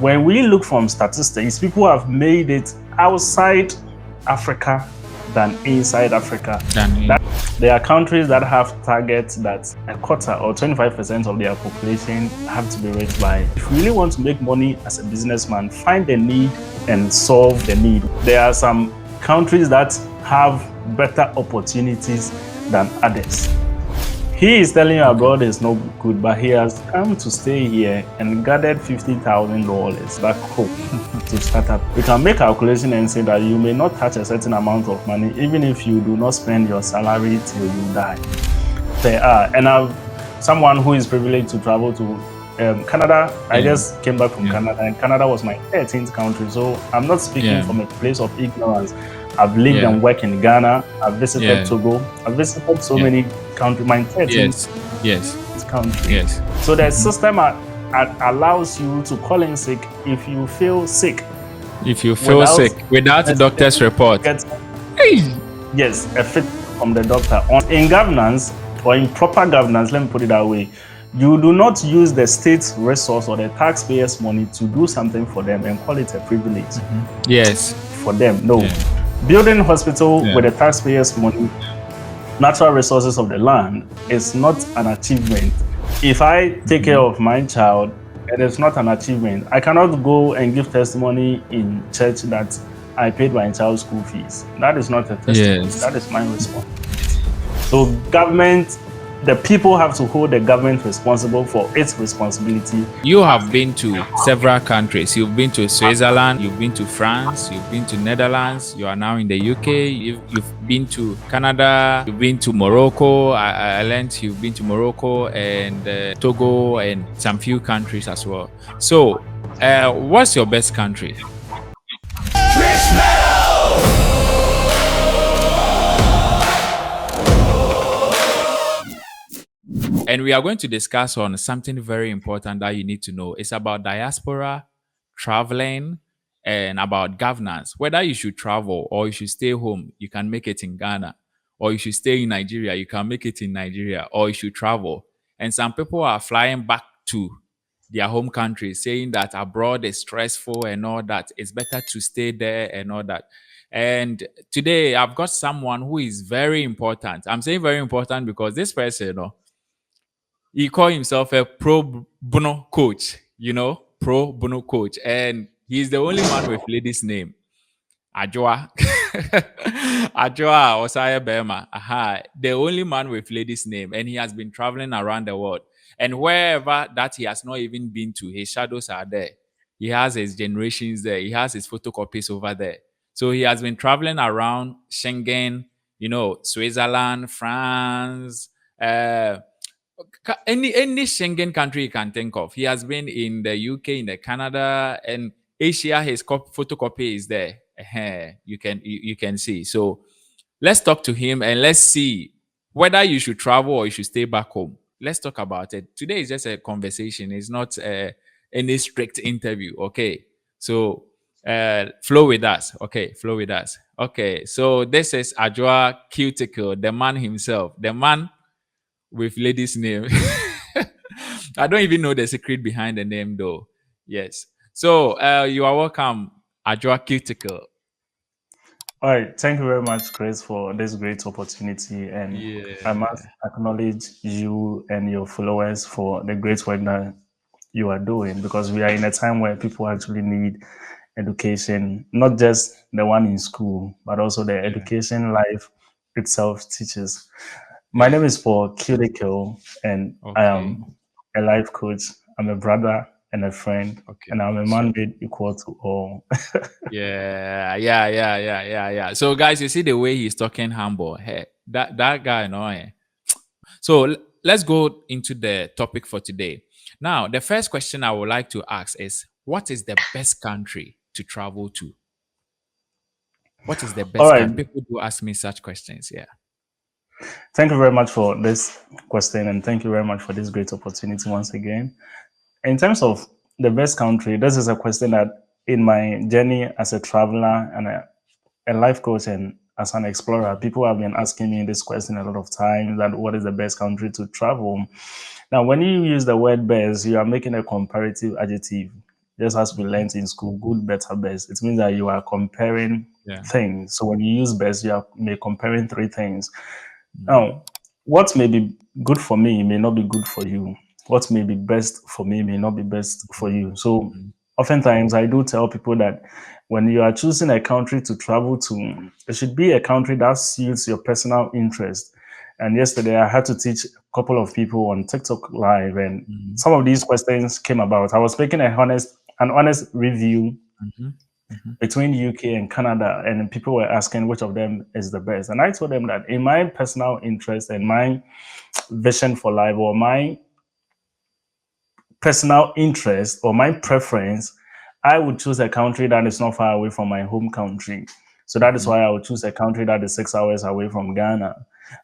when we look from statistics, people have made it outside Africa than inside Africa. There are countries that have targets that a quarter or 25% of their population have to be reached by. If you really want to make money as a businessman, find the need and solve the need. There are some countries that have better opportunities than others. He is telling you abroad is no good, but he has come to stay here and gathered $50,000 back home to start up. You can make calculation and say that you may not touch a certain amount of money, even if you do not spend your salary till you die. And I'm someone who is privileged to travel to Canada. I just came back from Canada, and Canada was my 13th country. So I'm not speaking from a place of ignorance. I've lived and worked in Ghana. I've visited Togo. I've visited so many countries. My 13th country. So the system allows you to call in sick if you feel sick. If you feel sick without a doctor's report. Yes, a fit from the doctor. In governance, or in proper governance, let me put it that way, you do not use the state's resource or the taxpayers' money to do something for them and call it a privilege. For them. No. Building hospital with the taxpayers' money, natural resources of the land, is not an achievement. If I take care of my child, it is not an achievement. I cannot go and give testimony in church that I paid my child's school fees. That is not a testimony. That is my responsibility. So government, the people have to hold the government responsible for its responsibility. You have been to several countries. You've been to Switzerland, you've been to France, you've been to Netherlands, you are now in the UK, you've been to Canada, you've been to Morocco. I learned you've been to Morocco and Togo and some few countries as well. So, what's your best country? Criss Mettle! And we are going to discuss on something very important that you need to know. It's about diaspora, traveling, and about governance. Whether you should travel or you should stay home, you can make it in Ghana. Or you should stay in Nigeria, you can make it in Nigeria. Or you should travel. And some people are flying back to their home country, saying that abroad is stressful and all that. It's better to stay there and all that. And today, I've got someone who is very important. I'm saying very important because this person, he called himself a pro bono coach, pro bono coach. And he's the only man with lady's name. Ajoa. Ajoa Osaya Bema. The only man with lady's name. And he has been traveling around the world. And wherever that he has not even been to, his shadows are there. He has his generations there. He has his photocopies over there. So he has been traveling around Schengen, Switzerland, France, any Schengen country you can think of. He has been in the UK, in the Canada, and Asia. His photocopy is there. You can see. So let's talk to him and let's see whether you should travel or you should stay back home. Let's talk about it. Today is just a conversation. It's not any strict interview. Okay. So flow with us. Okay. Flow with us. Okay. So this is Ajoa Cuticle, the man himself, the man with lady's name. I don't even know the secret behind the name though. Yes. So you are welcome, Ajoa Cuticle. All right. Thank you very much, Chris, for this great opportunity. And I must acknowledge you and your followers for the great work that you are doing, because we are in a time where people actually need education, not just the one in school, but also the education life itself teaches. My name is Paul Cuticle, and I am a life coach. I'm a brother and a friend, and I'm a man made equal to all. Yeah. So, guys, you see the way he's talking humble. Hey, that guy, So let's go into the topic for today. Now, the first question I would like to ask is, what is the best country to travel to? What is the best country? People do ask me such questions. Yeah. Thank you very much for this question, and thank you very much for this great opportunity once again. In terms of the best country, this is a question that in my journey as a traveler and a life coach and as an explorer, people have been asking me this question a lot of times, that what is the best country to travel? Now, when you use the word best, you are making a comparative adjective. just as we learned in school, good, better, best. It means that you are comparing Yeah. things. So when you use best, you are comparing three things. Mm. Now, what may be good for me may not be good for you. What may be best for me may not be best for you. So oftentimes I do tell people that when you are choosing a country to travel to, it should be a country that suits your personal interest. And yesterday I had to teach a couple of people on TikTok live, and some of these questions came about. I was making an honest review between UK and Canada, and people were asking which of them is the best. And I told them that in my personal interest and my vision for life, or my personal interest or my preference, I would choose a country that is not far away from my home country. So that is why I would choose a country that is 6 hours away from Ghana.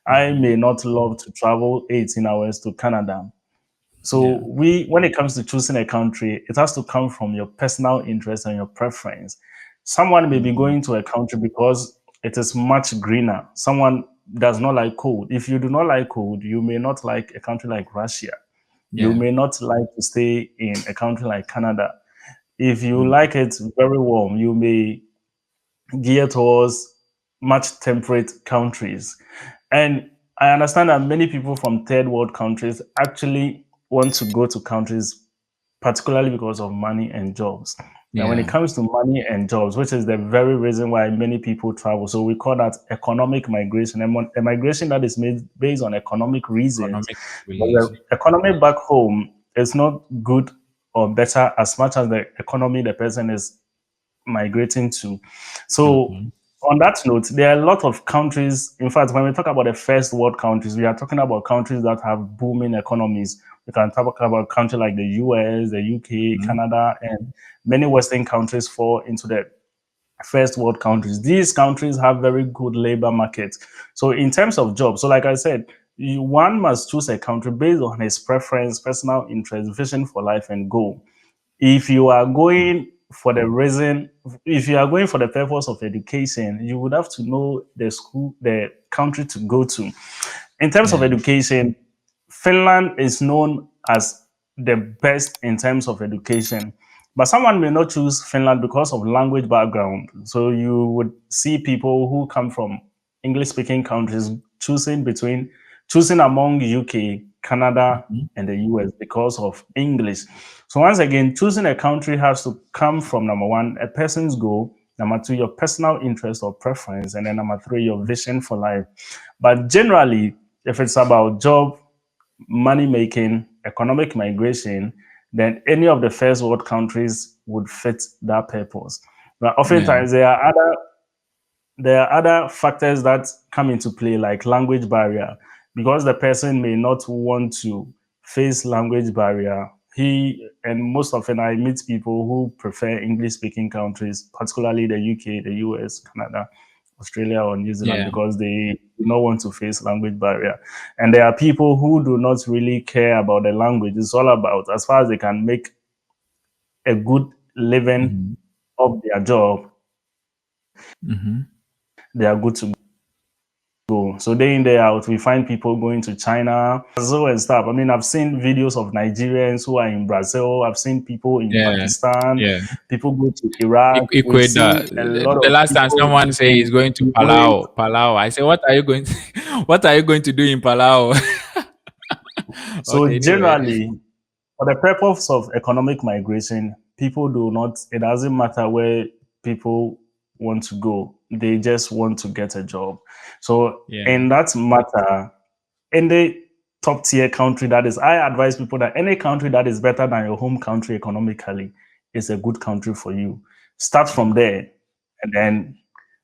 I may not love to travel 18 hours to Canada. So when it comes to choosing a country, it has to come from your personal interest and your preference. Someone may be going to a country because it is much greener. Someone does not like cold. If you do not like cold, you may not like a country like Russia. You may not like to stay in a country like Canada. If you like it very warm, you may gear towards much temperate countries. And I understand that many people from third world countries actually want to go to countries particularly because of money and jobs. Now, when it comes to money and jobs, which is the very reason why many people travel, so we call that economic migration, a migration that is made based on economic reasons. But the economy back home is not good or better as much as the economy the person is migrating to. So, on that note, there are a lot of countries. In fact, when we talk about the first world countries, we are talking about countries that have booming economies. We can talk about countries like the US, the UK, Canada, and many Western countries fall into the first world countries. These countries have very good labor markets. So in terms of jobs, so like I said, one must choose a country based on his preference, personal interest, vision for life, and goal. If you are going for the reason, if you are going for the purpose of education, you would have to know the school, the country to go to. In terms of education, Finland is known as the best in terms of education. But someone may not choose Finland because of language background. So you would see people who come from English speaking countries choosing among UK, Canada, and the US because of English. So once again, choosing a country has to come from number one, a person's goal, number two, your personal interest or preference, and then number three, your vision for life. But generally, if it's about job, money making, economic migration, then any of the first world countries would fit that purpose. But oftentimes there are other factors that come into play, like language barrier, because the person may not want to face language barrier. And most often I meet people who prefer English speaking countries, particularly the UK, the US, Canada, Australia, or New Zealand, because they do not want to face language barrier. And there are people who do not really care about the language. It's all about, as far as they can make a good living of their job, they are good to go. So day in, day out, we find people going to China, Brazil and stuff. I mean, I've seen videos of Nigerians who are in Brazil. I've seen people in Pakistan. People go to Iraq. We've seen a lot The of last time people someone say he's going to Kuwait. Palau. I say, what are you going to, what are you going to do in Palau? So Okay, anyway. generally, for the purpose of economic migration, people do not, it doesn't matter where people want to go. They just want to get a job. So in that matter, any top tier country that is, I advise people that any country that is better than your home country economically is a good country for you. Start from there and then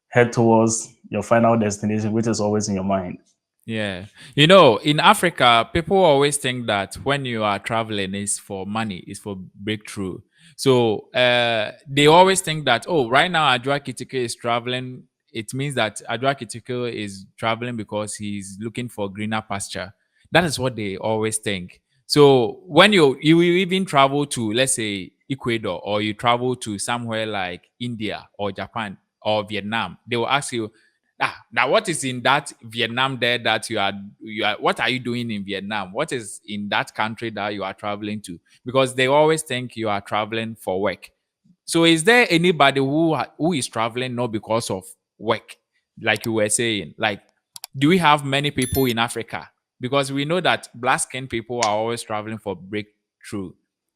head towards your final destination, which is always in your mind. Yeah. You know, in Africa, people always think that when you are traveling, it's for money, it's for breakthrough. So they always think that, oh, right now Adwa Kitike is traveling. It means that Adwa Kitike is traveling because he's looking for greener pasture. That is what they always think. So when you will even travel to, let's say, Ecuador, or you travel to somewhere like India or Japan or Vietnam, they will ask you, Now what is in that Vietnam there that you are what are you doing in Vietnam? What is in that country that you are traveling to? Because they always think you are traveling for work. So is there anybody who is traveling not because of work, like you were saying? Like, do we have many people in Africa? Because we know that black skinned people are always traveling for breakthrough.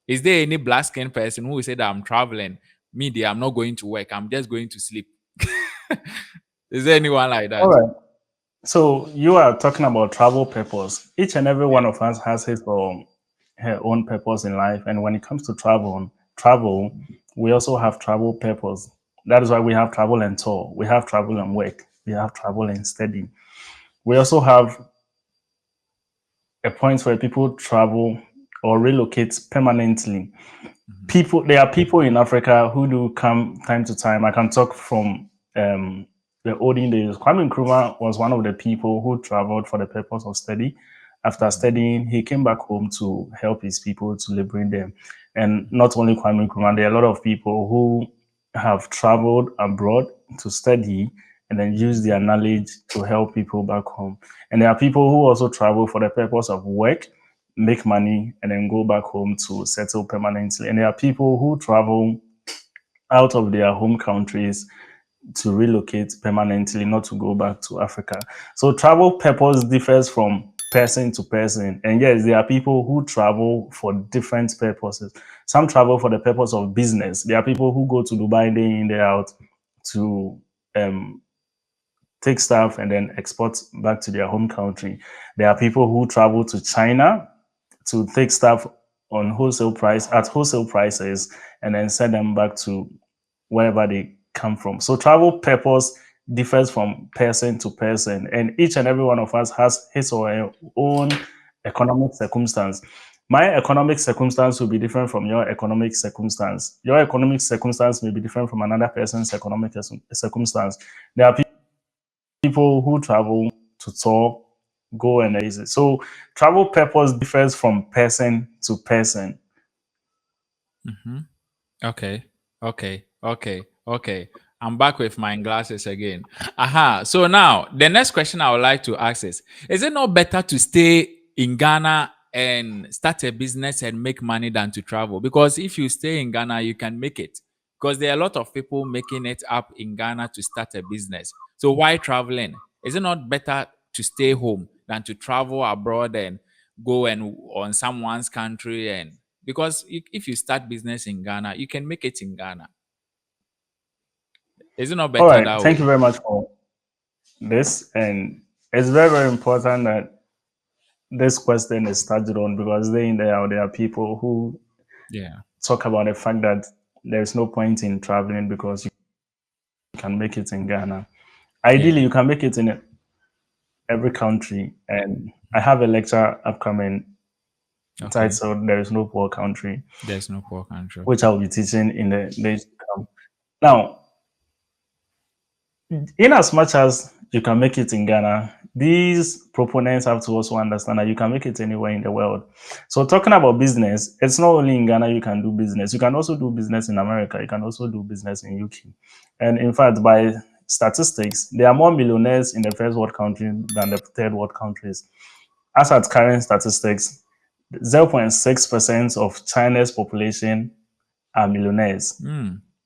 Is there any black skinned person who will say that I'm traveling? Me, dear, I'm not going to work. I'm just going to sleep. Is there anyone like All that? right. So you are talking about travel purpose. Each and every one of us has his or her own purpose in life, and when it comes to travel, we also have travel purpose. That is why we have travel and tour. We have travel and work. We have travel and study. We also have a point where people travel or relocate permanently. There are people in Africa who do come time to time. I can talk from the olden days. Kwame Nkrumah was one of the people who traveled for the purpose of study. After studying, he came back home to help his people to liberate them. And not only Kwame Nkrumah, there are a lot of people who have traveled abroad to study and then use their knowledge to help people back home. And there are people who also travel for the purpose of work, make money, and then go back home to settle permanently. And there are people who travel out of their home countries to relocate permanently, not to go back to Africa. So travel purpose differs from person to person. And yes, there are people who travel for different purposes. Some travel for the purpose of business. There are people who go to Dubai day in, day out to take stuff and then export back to their home country. There are people who travel to China to take stuff on wholesale prices and then send them back to wherever they come from. So travel purpose differs from person to person, and each and every one of us has his or her own economic circumstance. My economic circumstance will be different from your economic circumstance. Your economic circumstance may be different from another person's economic circumstance. There are people who travel to tour, go and visit. So travel purpose differs from person to person. Okay, okay. I'm back with my glasses again. Aha. So now the next question I would like to ask is it not better to stay in Ghana and start a business and make money than to travel? Because if you stay in Ghana, you can make it. Because there are a lot of people making it up in Ghana to start a business. So why traveling? Is it not better to stay home than to travel abroad and go and on someone's country? And because if you start business in Ghana, you can make it in Ghana. Is it not All better right. that Thank you way? very much for this. And it's very, very important that this question is touched on, because day in, day out, there are people who Yeah. talk about the fact that there's no point in traveling because you can make it in Ghana. Ideally, Yeah. you can make it in every country. And I have a lecture upcoming Okay. titled There is No Poor Country, There's no poor country. which I'll be teaching in the days to come. Now, in as much as you can make it in Ghana, these proponents have to also understand that you can make it anywhere in the world. So talking about business, it's not only in Ghana you can do business. You can also do business in America. You can also do business in UK. And in fact, by statistics, there are more millionaires in the first world country than the third world countries. As at current statistics, 0.6% of China's population are millionaires.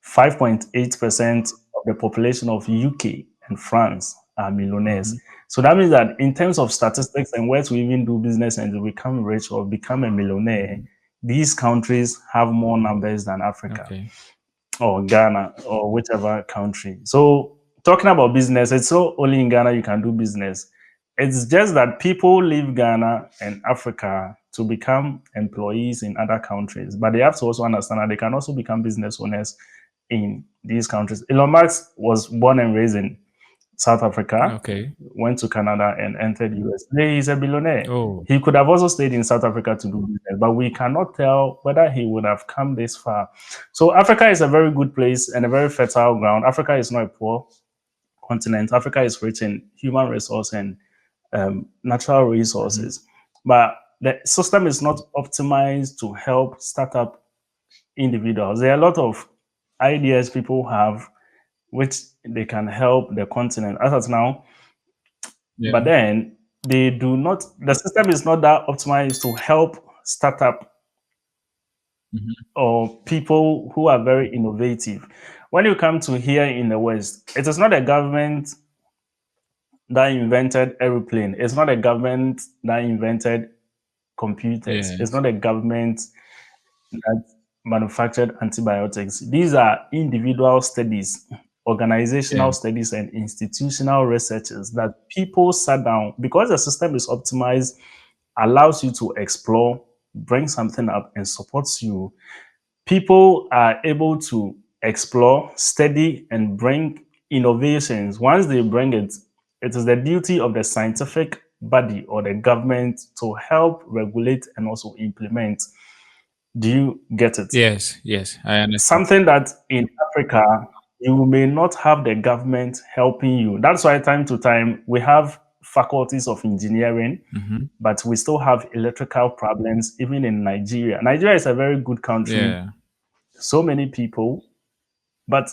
5.8% of the population of UK and France are millionaires. So that means that in terms of statistics and where to even do business and to become rich or become a millionaire, these countries have more numbers than Africa Okay. or Ghana or whichever country. So talking about business, it's not only in Ghana you can do business. It's just that people leave Ghana and Africa to become employees in other countries, but they have to also understand that they can also become business owners in these countries. Elon Musk was born and raised in South Africa, Okay. went to Canada and entered US. Today he's a billionaire. Oh. He could have also stayed in South Africa to do business, but we cannot tell whether he would have come this far. So Africa is a very good place and a very fertile ground. Africa is not a poor continent. Africa is rich in human resource and natural resources, but the system is not optimized to help startup individuals. There are a lot of ideas people have which they can help the continent as of now. Yeah. But then they do not, the system is not that optimized to help startup or people who are very innovative. When you come to here in the West, it is not a government that invented aeroplane. It's not a government that invented computers. It's Yes. not a government that manufactured antibiotics. These are individual studies, organizational Yeah. studies, and institutional researches that people sat down because the system is optimized, allows you to explore, bring something up, and supports you. People are able to explore, study, and bring innovations. Once they bring it, it is the duty of the scientific body or the government to help regulate and also implement. Do you get it? Yes. Yes. I understand. Something that in Africa, you may not have the government helping you. That's why, time to time, we have faculties of engineering, but we still have electrical problems, even in Nigeria. Nigeria is a very good country, Yeah. so many people, but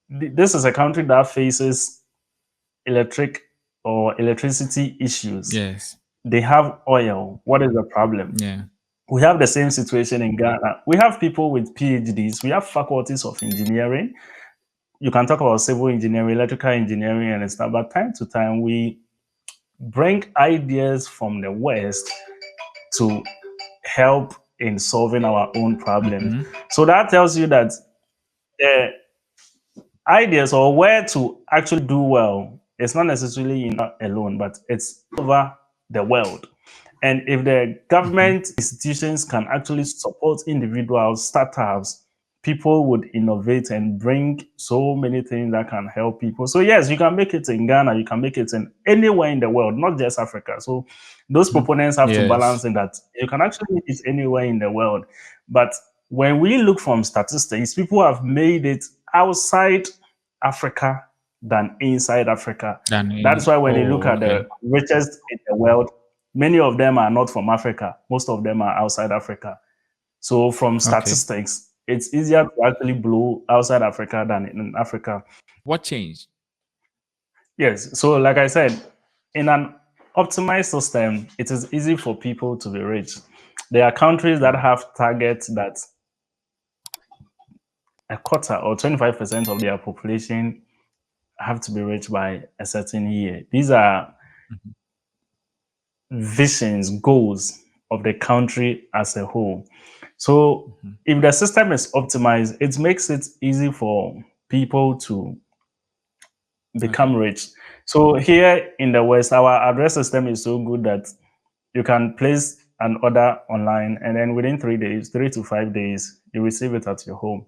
this is a country that faces electric or electricity issues. Yes. They have oil. What is the problem? Yeah. We have the same situation in Ghana. We have people with PhDs. We have faculties of engineering. You can talk about civil engineering, electrical engineering, and stuff. But time to time, we bring ideas from the West to help in solving our own problems. So that tells you that the ideas or where to actually do well, it's not necessarily in alone, but it's over the world. And if the government institutions can actually support individuals, startups, people would innovate and bring so many things that can help people. So yes, you can make it in Ghana, you can make it in anywhere in the world, not just Africa. So those proponents have to balance Yes. in that you can actually make it anywhere in the world. But when we look from statistics, people have made it outside Africa than inside Africa. That's why when you look at the richest in the world, many of them are not from Africa. Most of them are outside Africa. So from statistics, it's easier to actually blow outside Africa than in Africa. What changed? Yes. So like I said, in an optimized system, it is easy for people to be rich. There are countries that have targets that a quarter or 25% of their population have to be rich by a certain year. These are visions, goals of the country as a whole. So if the system is optimized, it makes it easy for people to become rich. So here in the West, our address system is so good that you can place an order online and then within 3 days, 3 to 5 days, you receive it at your home.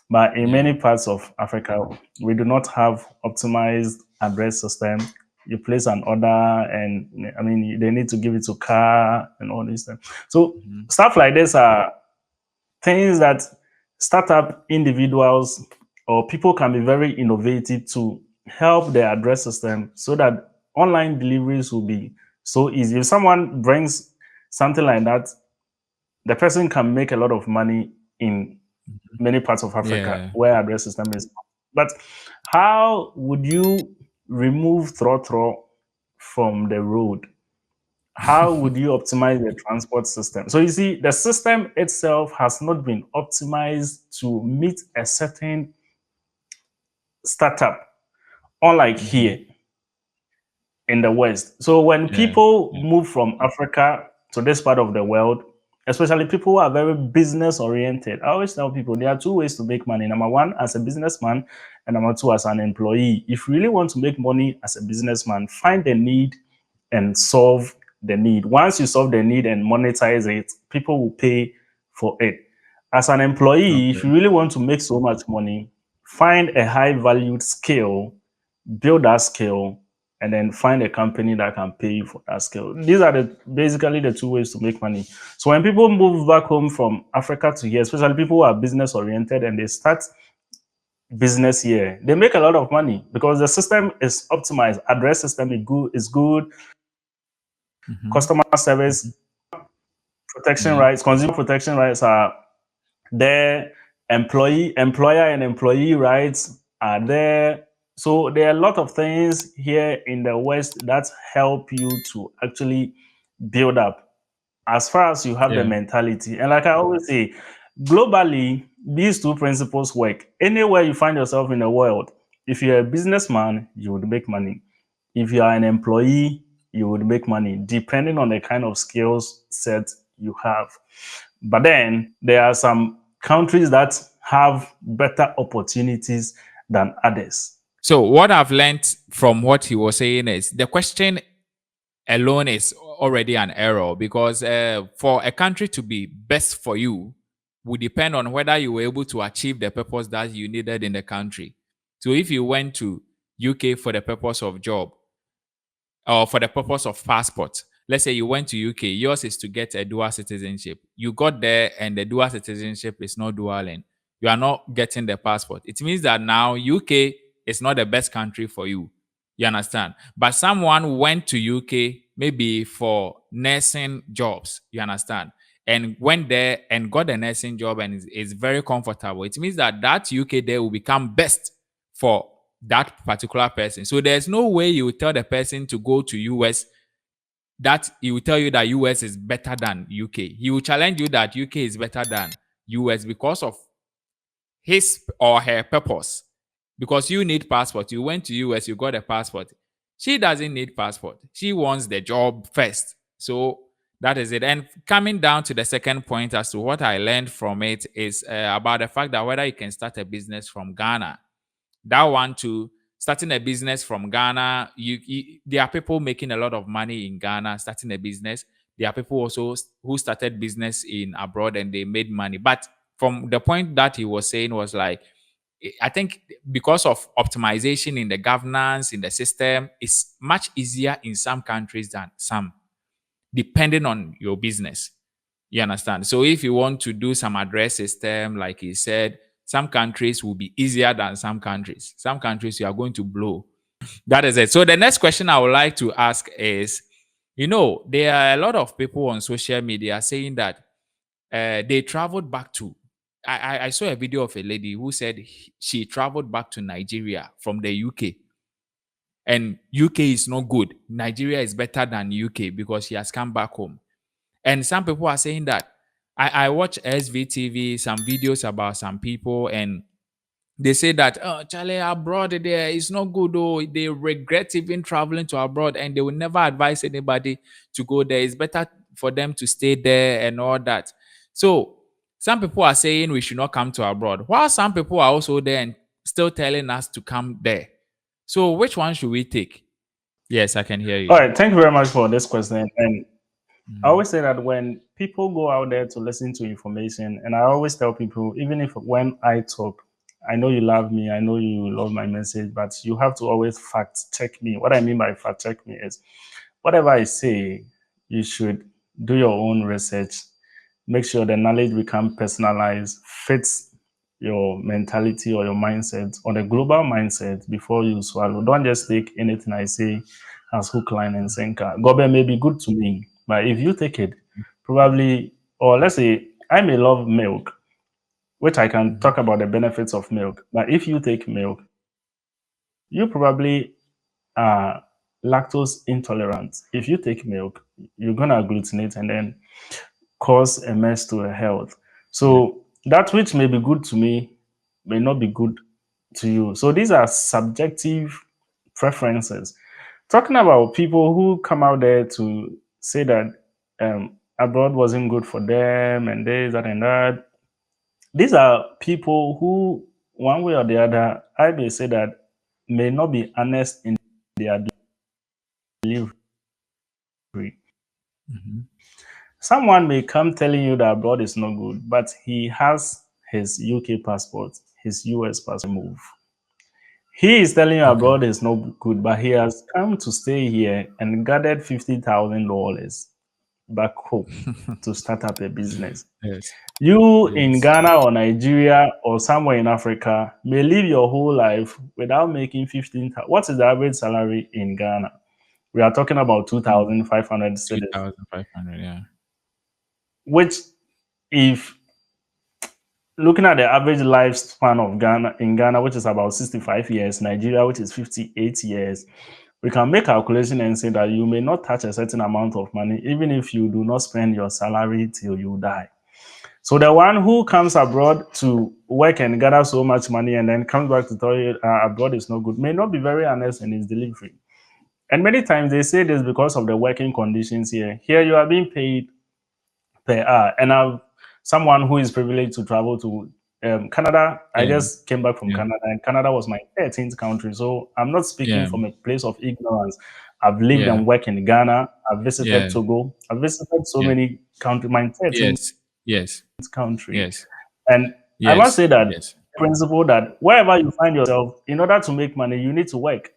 But in many parts of Africa, we do not have optimized address system. You place an order, and I mean they need to give it to car and all this stuff. So stuff like this are things that startup individuals or people can be very innovative to help their address system so that online deliveries will be so easy. If someone brings something like that, the person can make a lot of money in many parts of Africa where address system is. But how would you remove throw from the road? How would you optimize the transport system? So you see, the system itself has not been optimized to meet a certain startup, unlike here in the West. So when people move from Africa to this part of the world, especially people who are very business oriented, I always tell people there are two ways to make money. Number one, as a businessman, and number two, as an employee. If you really want to make money as a businessman, find the need and solve the need. Once you solve the need and monetize it, people will pay for it. As an employee, if you really want to make so much money, find a high valued skill, build that skill, and then find a company that can pay you for that skill. These are basically the two ways to make money. So when people move back home from Africa to here, especially people who are business oriented and they start business here, they make a lot of money because the system is optimized. Address system is good. Customer service, protection rights, consumer protection rights are there. Employer and employee rights are there. So there are a lot of things here in the West that help you to actually build up as far as you have the Yeah. mentality. And like I always say, globally, these two principles work. Anywhere you find yourself in the world, if you're a businessman, you would make money. If you are an employee, you would make money, depending on the kind of skills set you have. But then there are some countries that have better opportunities than others. So what I've learned from what he was saying is the question alone is already an error because for a country to be best for you would depend on whether you were able to achieve the purpose that you needed in the country. So if you went to UK for the purpose of job or for the purpose of passport, let's say you went to UK, yours is to get a dual citizenship. You got there and the dual citizenship is not dual and you are not getting the passport. It means that now UK is not the best country for you. You understand? But someone went to UK maybe for nursing jobs. You understand? And went there and got a nursing job and is very comfortable. It means that that UK there will become best for that particular person. So there's no way you will tell the person to go to US that he will tell you that US is better than UK. He will challenge you that UK is better than US because of his or her purpose. Because you need passport. You went to US, you got a passport. She doesn't need passport. She wants the job first. So that is it. And coming down to the second point as to what I learned from it is about the fact that whether you can start a business from Ghana. That one too, starting a business from Ghana, there are people making a lot of money in Ghana starting a business. There are people also who started business in abroad and they made money. But from the point that he was saying was like, I think because of optimization in the governance in the system, it's much easier in some countries than some, depending on your business. You understand? So if you want to do some address system, like he said, some countries will be easier than some countries. Some countries you are going to blow. That is it. So the next question I would like to ask is, there are a lot of people on social media saying that they traveled back to. I saw a video of a lady who said she traveled back to Nigeria from the UK, and UK is not good. Nigeria is better than UK because she has come back home. And some people are saying that I watch SVTV, some videos about some people, and they say that, oh, Charlie, abroad there is not good. Oh, they regret even traveling to abroad and they will never advise anybody to go there. It's better for them to stay there and all that. So some people are saying we should not come to abroad, while some people are also there and still telling us to come there. So which one should we take? Yes, I can hear you. All right, thank you very much for this question. And I Mhm. always say that when people go out there to listen to information, and I always tell people, even if when I talk, I know you love me, I know you love my message, but you have to always fact check me. What I mean by fact check me is whatever I say, you should do your own research, make sure the knowledge become personalized, fits your mentality or your mindset or the global mindset before you swallow. Don't just take anything I say as hook, line, and sinker. Gobe may be good to me, but if you take it, probably, or let's say I may love milk, which I can talk about the benefits of milk. But if you take milk, you probably are lactose intolerant. If you take milk, you're gonna agglutinate and then cause a mess to your health. Yeah. So that which may be good to me may not be good to you. So these are subjective preferences. Talking about people who come out there to say that abroad wasn't good for them and this, that, and that. These are people who, one way or the other, I may say that may not be honest in their delivery. Mhm. Someone may come telling you that abroad is not good, but he has his UK passport, his US passport move. He is telling you Okay. abroad is not good, but he has come to stay here and gathered $50,000 back home to start up a business. Yes. You in Yes. Ghana or Nigeria or somewhere in Africa may live your whole life without making 15,000. What is the average salary in Ghana? We are talking about 2,500 cedis, 2,500. Yeah. which if looking at the average lifespan of Ghana, which is about 65 years, Nigeria, which is 58 years, we can make calculation and say that you may not touch a certain amount of money, even if you do not spend your salary till you die. So the one who comes abroad to work and gather so much money and then comes back to tell you abroad is not good may not be very honest in his delivery. And many times they say this because of the working conditions here. Here you are being paid per hour. And I've someone who is privileged to travel to Canada. I just came back from Canada, and Canada was my 13th country. So I'm not speaking from a place of ignorance. I've lived and worked in Ghana. I've visited Togo. I've visited so many countries. My 13th country. And I must say that principle that wherever you find yourself, in order to make money, you need to work.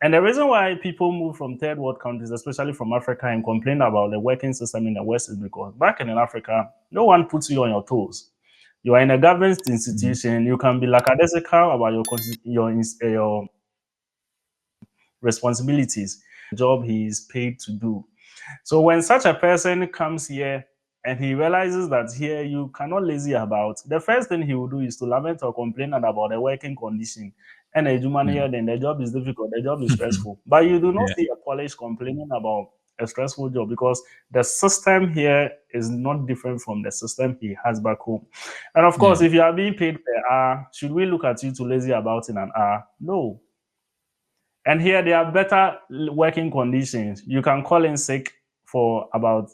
And the reason why people move from third world countries, especially from Africa, and complain about the working system in the West is because back in Africa, no one puts you on your toes. You are in a government institution. You can be lackadaisical about your responsibilities, the job he is paid to do. So when such a person comes here and he realizes that here you cannot lazy about, the first thing he will do is to lament or complain about the working condition. And a human here, then the job is difficult, the job is stressful. But you do not see a Polish complaining about a stressful job because the system here is not different from the system he has back home. And of course, if you are being paid per hour, should we look at you to lazy about in an hour? No. And here there are better working conditions. You can call in sick for about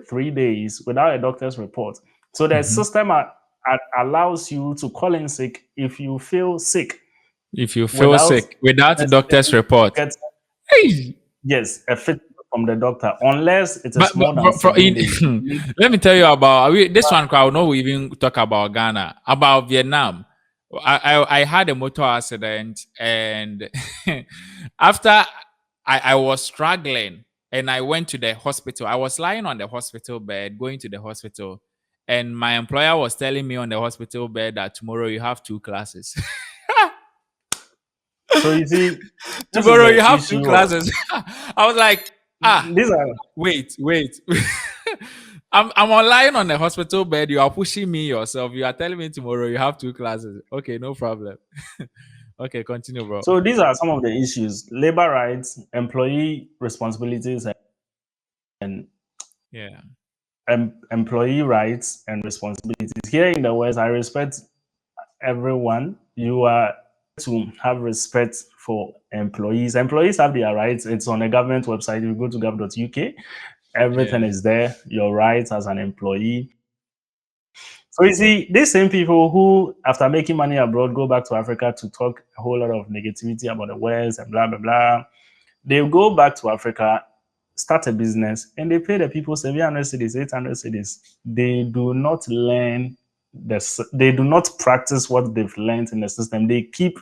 3 days without a doctor's report. So the system allows you to call in sick if you feel sick. If you feel sick without a doctor's report. Yes, a fit from the doctor, unless it is more than 7 days. Let me tell you about this one. I know we even talk about Ghana, about Vietnam. I had a motor accident, and after I was struggling, and I went to the hospital. I was lying on the hospital bed, going to the hospital, and my employer was telling me on the hospital bed that tomorrow you have 2 classes. So you see, tomorrow you have 2 classes. I was like, wait. I'm lying on the hospital bed. You are pushing me yourself. You are telling me tomorrow you have 2 classes. Okay, no problem. Okay, continue, bro. So these are some of the issues: labor rights, employee responsibilities, and employee rights and responsibilities. Here in the West, I respect everyone. You are to have respect for employees. Employees have their rights. It's on the government website. You go to gov.uk. Everything is there. Your rights as an employee. So you see, these same people who, after making money abroad, go back to Africa to talk a whole lot of negativity about the West and blah, blah, blah. They go back to Africa, start a business, and they pay the people 700 cedis, 800 cedis. They do not learn they do not practice what they've learned in the system. They keep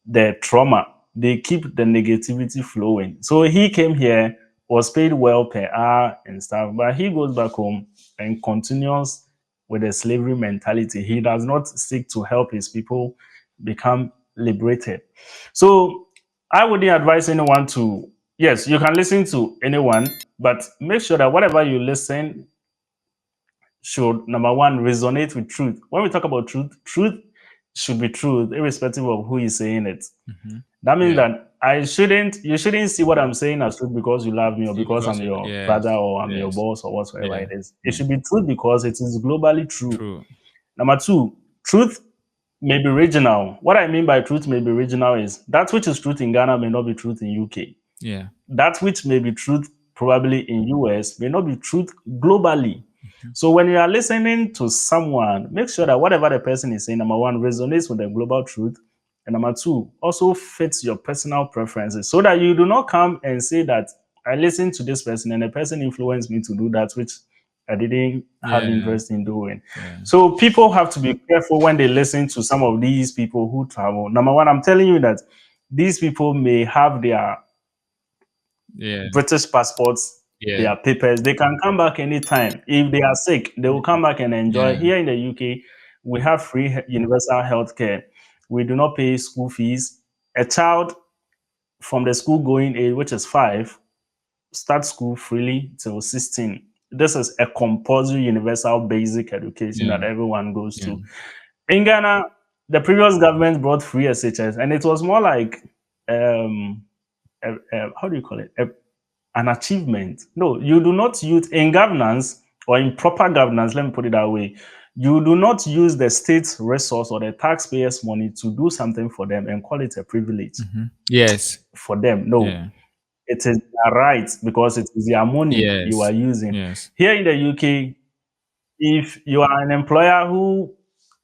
the trauma. They keep the negativity flowing. So he came here, was paid well per hour and stuff, but he goes back home and continues with a slavery mentality. He does not seek to help his people become liberated. So I wouldn't advise anyone to, yes, you can listen to anyone, but make sure that whatever you listen should, number one, resonate with truth. When we talk about truth, truth should be truth, irrespective of who is saying it. That means that you shouldn't see what I'm saying as truth because you love me or because I'm your brother or I'm your boss or whatsoever it is. It should be truth because it is globally true. Number two, truth may be regional. What I mean by truth may be regional is that which is truth in Ghana may not be truth in UK. That which may be truth probably in US may not be truth globally. So when you are listening to someone, make sure that whatever the person is saying, number one, resonates with the global truth. And number two, also fits your personal preferences so that you do not come and say that I listened to this person and the person influenced me to do that, which I didn't have interest in doing. So people have to be careful when they listen to some of these people who travel. Number one, I'm telling you that these people may have their British passports, their papers. They can come back anytime. If they are sick, they will come back and enjoy. Here in the UK, we have free universal health care. We do not pay school fees. A child from the school going age, which is 5, starts school freely till 16. this is a compulsory universal basic education Yeah. that everyone goes Yeah. to. In Ghana, the previous government brought free SHS, and it was more like how do you call it? An achievement. No, you do not use in governance or in proper governance. Let me put it that way. You do not use the state's resource or the taxpayers' money to do something for them and call it a privilege Yes. for them. No, Yeah. it is their right because it is their money you are Yes. using. Yes. Here in the UK, if you are an employer who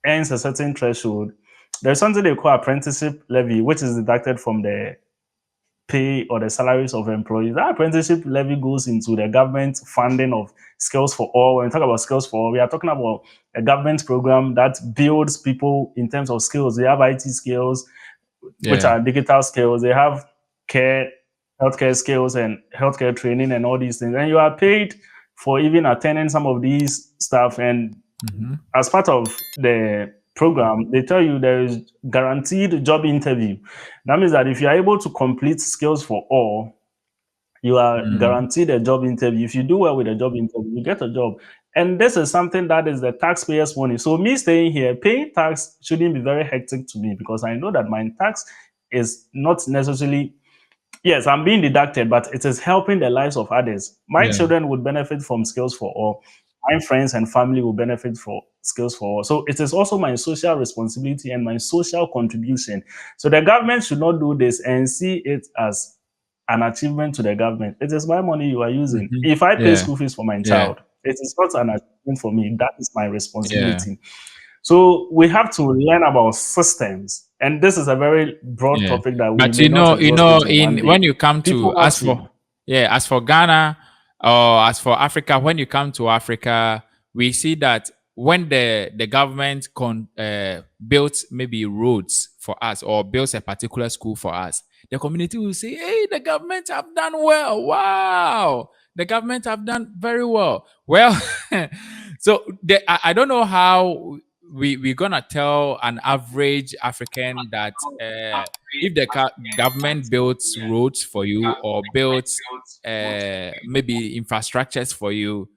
earns a certain threshold, there's something they call apprenticeship levy, which is deducted from the pay or the salaries of employees. That apprenticeship levy goes into the government funding of Skills for All. When we talk about Skills for All, we are talking about a government program that builds people in terms of skills. They have IT skills, which Yeah. are digital skills. They have healthcare skills and healthcare training and all these things. And you are paid for even attending some of these stuff. And as part of the program, they tell you there is guaranteed job interview. That means that if you are able to complete Skills for All, you are guaranteed a job interview. If you do well with a job interview, you get a job. And this is something that is the taxpayers' money. So me staying here, paying tax shouldn't be very hectic to me because I know that my tax is not necessarily, yes, I'm being deducted, but it is helping the lives of others. My Yeah. children would benefit from Skills for All. My friends and family will benefit from Skills for All. So it is also my social responsibility and my social contribution. So the government should not do this and see it as an achievement to the government. It is my money you are using. If I pay Yeah. school fees for my Yeah. child, it is not an achievement for me. That is my Yeah. responsibility. So we have to learn about systems. And this is a very broad Yeah. topic that we But may not exhaust it in one in day. when you come to People have to, as for Ghana or as for Africa, when you come to Africa, we see that when the government built maybe roads for us or builds a particular school for us, the community will say, "Hey, the government have done well. Wow, the government have done very well." Well, so I don't know how we're gonna tell an average African that if the government builds roads for you or builds maybe infrastructures for you,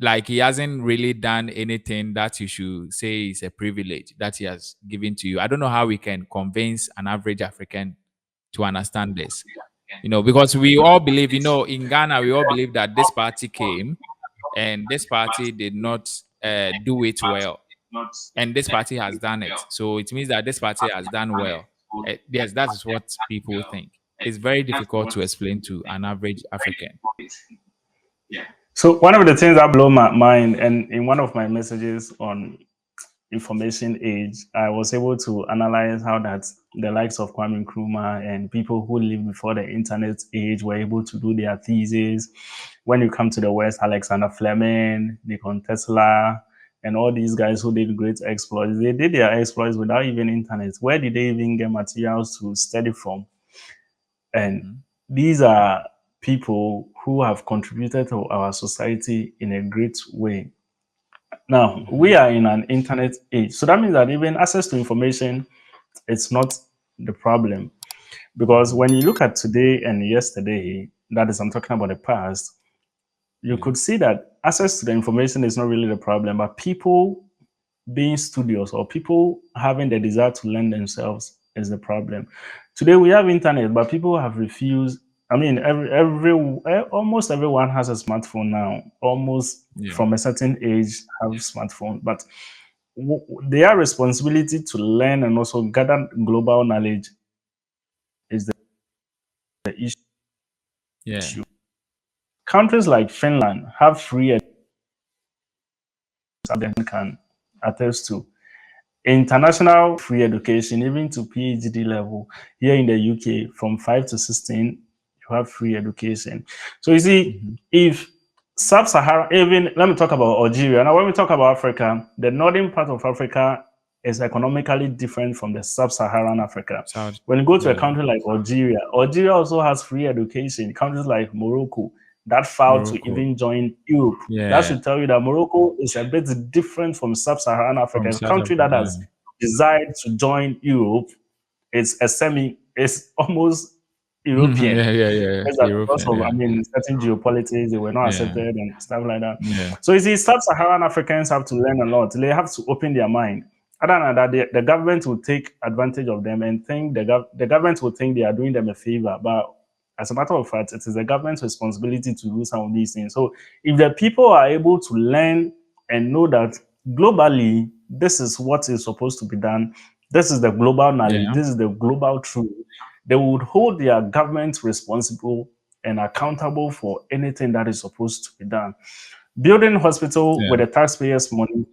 like he hasn't really done anything that you should say is a privilege that he has given to you. I don't know how we can convince an average African to understand this. Because we all believe, in Ghana, we all believe that this party came and this party did not do it well, and this party has done it. So it means that this party has done well. Yes, that is what people think. It's very difficult to explain to an average African. so one of the things that blow my mind, and in one of my messages on information age, I was able to analyze how that the likes of Kwame Nkrumah and people who lived before the internet age were able to do their thesis. When you come to the West, Alexander Fleming, Nikola Tesla, and all these guys who did great exploits, they did their exploits without even internet. Where did they even get materials to study from? And these are people who have contributed to our society in a great way. Now, we are in an internet age. So that means that even access to information, it's not the problem. Because when you look at today and yesterday, that is, I'm talking about the past, you could see that access to the information is not really the problem, but people being studious or people having the desire to learn themselves is the problem. Today we have internet, but people have refused. I mean, almost everyone has a smartphone now. Almost Yeah. from a certain age have smartphone, but their responsibility to learn and also gather global knowledge is the issue. Yeah. Countries like Finland have free education, can attest to. International free education, even to PhD level. Here in the UK, from 5 to 16, you have free education. So you see, if sub-Saharan, even let me talk about Algeria. Now, when we talk about Africa, the northern part of Africa is economically different from the sub-Saharan Africa. When you go to a country like Algeria, Algeria also has free education. Countries like Morocco, that filed to even join Europe. That should tell you that Morocco is a bit different from sub-Saharan Africa. It's a country that has desired to join Europe. It's almost European. Yeah. Because European, of, I yeah. mean, certain geopolitics, they were not Yeah. accepted and stuff like that. Yeah. So you see, sub-Saharan Africans have to learn a lot. They have to open their mind. Other than that, the government will take advantage of them and think the government will think they are doing them a favor. But as a matter of fact, it is the government's responsibility to do some of these things. So if the people are able to learn and know that globally, this is what is supposed to be done, this is the global knowledge, Yeah. this is the global truth, they would hold their government responsible and accountable for anything that is supposed to be done. Building hospital Yeah. with the taxpayers' money,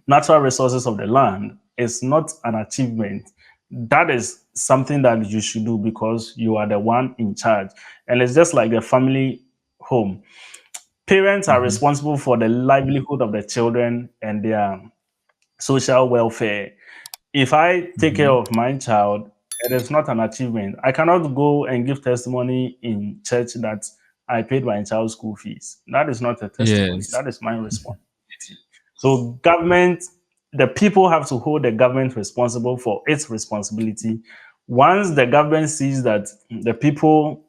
natural resources of the land is not an achievement. That is something that you should do because you are the one in charge. And it's just like the family home. Parents are Mm-hmm. responsible for the livelihood of the children and their social welfare. If I take care Mm-hmm. of my child, it is not an achievement. I cannot go and give testimony in church that I paid my child's school fees. That is not a testimony. Yes. That is my responsibility. So, government, the people have to hold the government responsible for its responsibility. Once the government sees that the people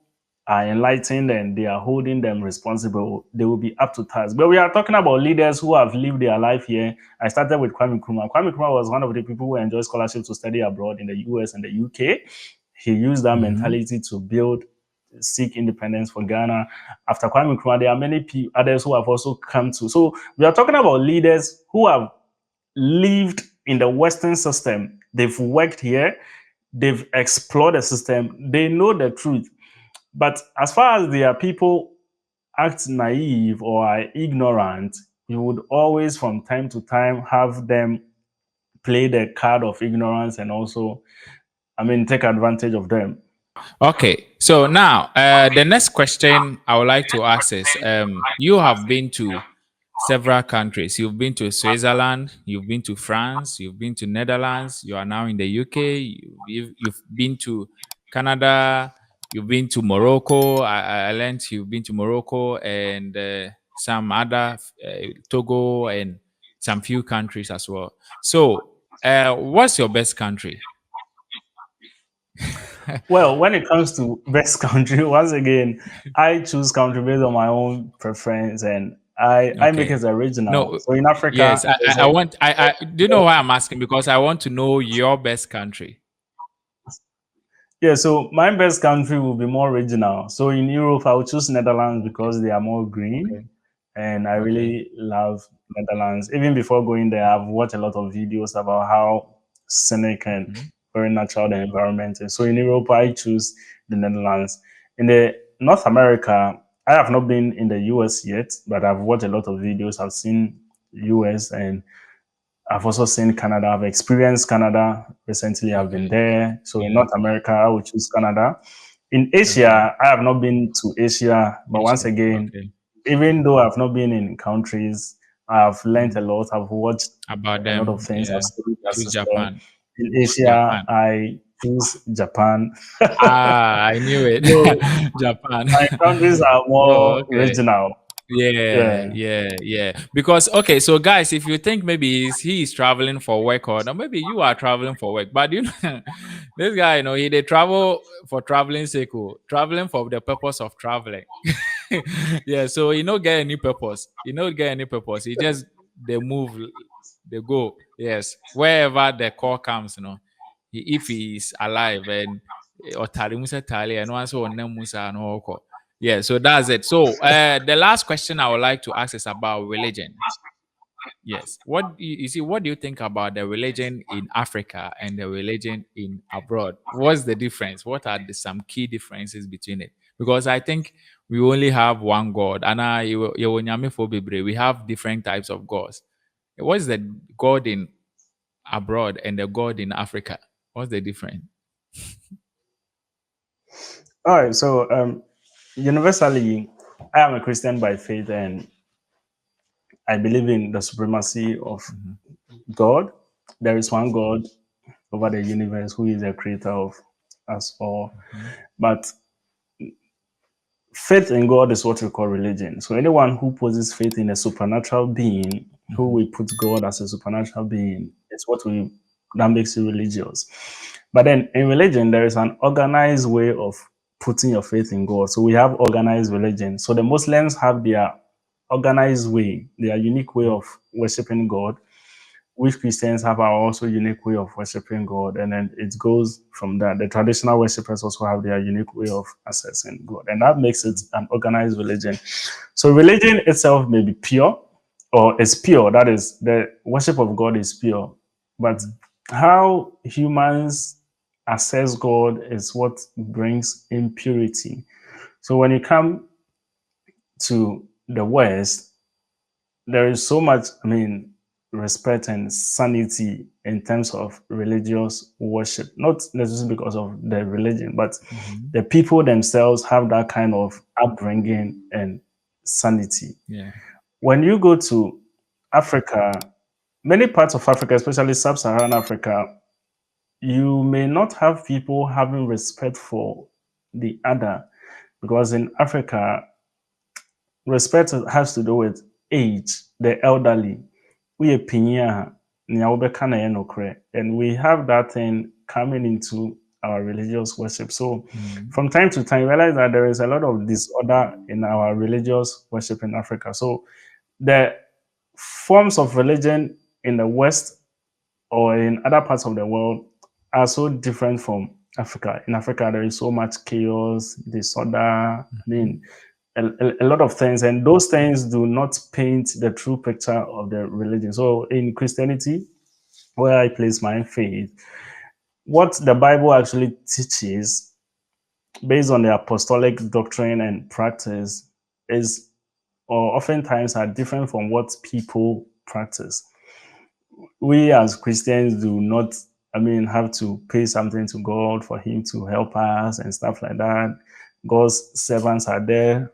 are enlightened and they are holding them responsible, they will be up to task. But we are talking about leaders who have lived their life here. I started with Kwame Nkrumah. Kwame Nkrumah was one of the people who enjoyed scholarships to study abroad in the US and the UK. He used that Mm-hmm. mentality to seek independence for Ghana. After Kwame Nkrumah, there are many others who have also come to. So we are talking about leaders who have lived in the Western system. They've worked here. They've explored the system. They know the truth. But as far as there are people act naive or are ignorant, you would always, from time to time, have them play the card of ignorance and also, take advantage of them. Okay. So now, the next question I would like to ask is, you have been to several countries. You've been to Switzerland, you've been to France, you've been to Netherlands, you are now in the UK, you've been to Canada, you've been to Morocco. I learned you've been to Morocco and some other, Togo and some few countries as well. So, what's your best country? Well, when it comes to best country, once again, I choose country based on my own preference and I make Okay. it original. No, So in Africa, yes, I want, do you know why I'm asking? Because I want to know your best country. yeah, so my best country will be more regional. So in Europe, I will choose Netherlands Okay. because they are more green. Okay. And I Okay. really love Netherlands. Even before going there, I've watched a lot of videos about how scenic and Mm-hmm. very natural the environment is. So in Europe, I choose the Netherlands. In the North America, I have not been in the US yet, but I've watched a lot of videos. I've seen US and I've also seen Canada. I've experienced Canada recently. I've been Okay. there. So in Yeah. North America, I would choose Canada. In Okay. Asia, I have not been to Asia, but once Asia. again, Okay. even though I've not been in countries, I've learned Mm. a lot. I've watched About a lot of them. things. I've Yeah. studied their Choose system. Japan. In Asia, Japan. I choose Japan. Ah, I knew it. No, Japan. my countries are Oh, more okay. regional. Yeah, Yeah. yeah, yeah. Because okay, so guys, if you think maybe he's traveling for work or no, maybe you are traveling for work, but you know, this guy, he they travel for traveling sake, traveling for the purpose of traveling. Yeah, so he don't get any purpose. He don't get any purpose. He just they move, they go. Yes, wherever the call comes, if he is alive and or Tali Musa Tali and once or Musa and all. Yeah, so that's it. So the last question I would like to ask is about religion. Yes. What do you think about the religion in Africa and the religion in abroad? What's the difference? What are some key differences between it? Because I think we only have one God. And we have different types of gods. What's the God in abroad and the God in Africa? What's the difference? All right. So, universally, I am a Christian by faith, and I believe in the supremacy of Mhm. God. There is one God over the universe who is the creator of us all. Mhm. But faith in God is what we call religion. So anyone who poses faith in a supernatural being, who Mhm. we put God as a supernatural being, it's what we that makes you religious. But then in religion, there is an organized way of putting your faith in God. So we have organized religion. So the Muslims have their organized way, their unique way of worshiping God, which Christians have our also unique way of worshiping God. And then it goes from that. The traditional worshippers also have their unique way of accessing God. And that makes it an organized religion. So religion itself may be pure or is pure. That is, the worship of God is pure. But how humans access God is what brings impurity. So when you come to the West, there is so much, respect and sanity in terms of religious worship, not necessarily because of the religion, but the people themselves have that kind of upbringing and sanity. Yeah. When you go to Africa, many parts of Africa, especially sub-Saharan Africa, you may not have people having respect for the other, because in Africa, respect has to do with age, the elderly. We pinya, and we have that thing coming into our religious worship. So from time to time, you realize that there is a lot of disorder in our religious worship in Africa. So the forms of religion in the West or in other parts of the world are so different from Africa. In Africa, there is so much chaos, disorder, a lot of things, and those things do not paint the true picture of the religion. So in Christianity, where I place my faith, what the Bible actually teaches based on the apostolic doctrine and practice is, or oftentimes are different from what people practice. We as Christians do not, have to pay something to God for Him to help us and stuff like that. God's servants are there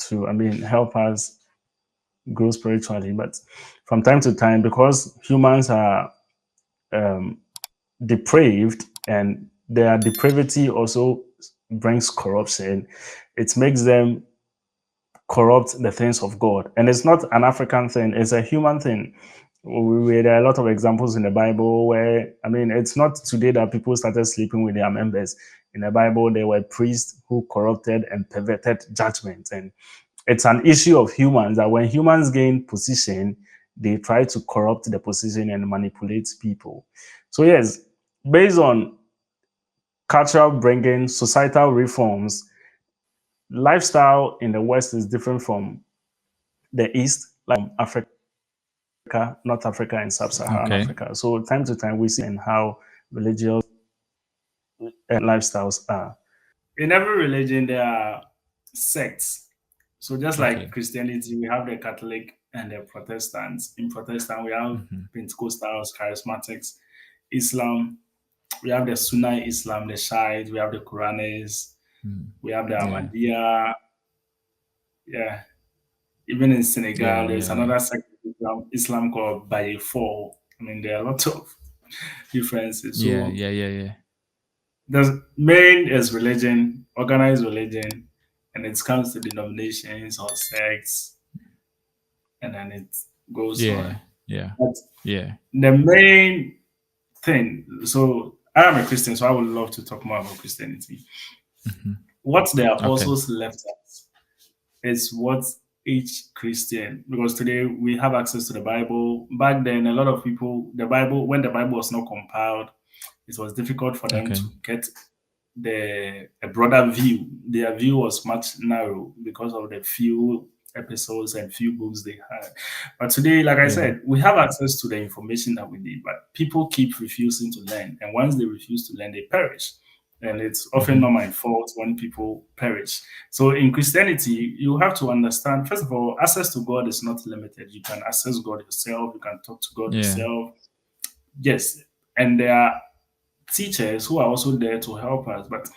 to, help us grow spiritually. But from time to time, because humans are depraved and their depravity also brings corruption, it makes them corrupt the things of God. And it's not an African thing, it's a human thing. There are a lot of examples in the Bible where, it's not today that people started sleeping with their members. In the Bible, there were priests who corrupted and perverted judgment. And it's an issue of humans that when humans gain position, they try to corrupt the position and manipulate people. So yes, based on cultural bringing, societal reforms, lifestyle in the West is different from the East, like Africa, North Africa, and Sub-Saharan Africa. So time to time, we see in how religious lifestyles are. In every religion, there are sects. So just like Christianity, we have the Catholic and the Protestants. In Protestant, we have Pentecostals, Charismatics. Islam, we have the Sunni Islam, the Shiites, we have the Quranis, we have the Ahmadiyya. Yeah. Even in Senegal, there's another sect of Islam called Baye 4. There are a lot of differences. So the main is religion, organized religion, and it comes to denominations or sects, and then it goes on. But the main thing, so I am a Christian, so I would love to talk more about Christianity. What the apostles left us is what each Christian, because today we have access to the Bible. Back then, a lot of people, when the Bible was not compiled, it was difficult for them to get a broader view. Their view was much narrow because of the few episodes and few books they had. But today, like I said, we have access to the information that we need, but people keep refusing to learn. And once they refuse to learn, they perish. And it's often not my fault when people perish. So in Christianity, you have to understand, first of all, access to God is not limited. You can access God yourself. You can talk to God yourself. Yes. And there are teachers who are also there to help us. But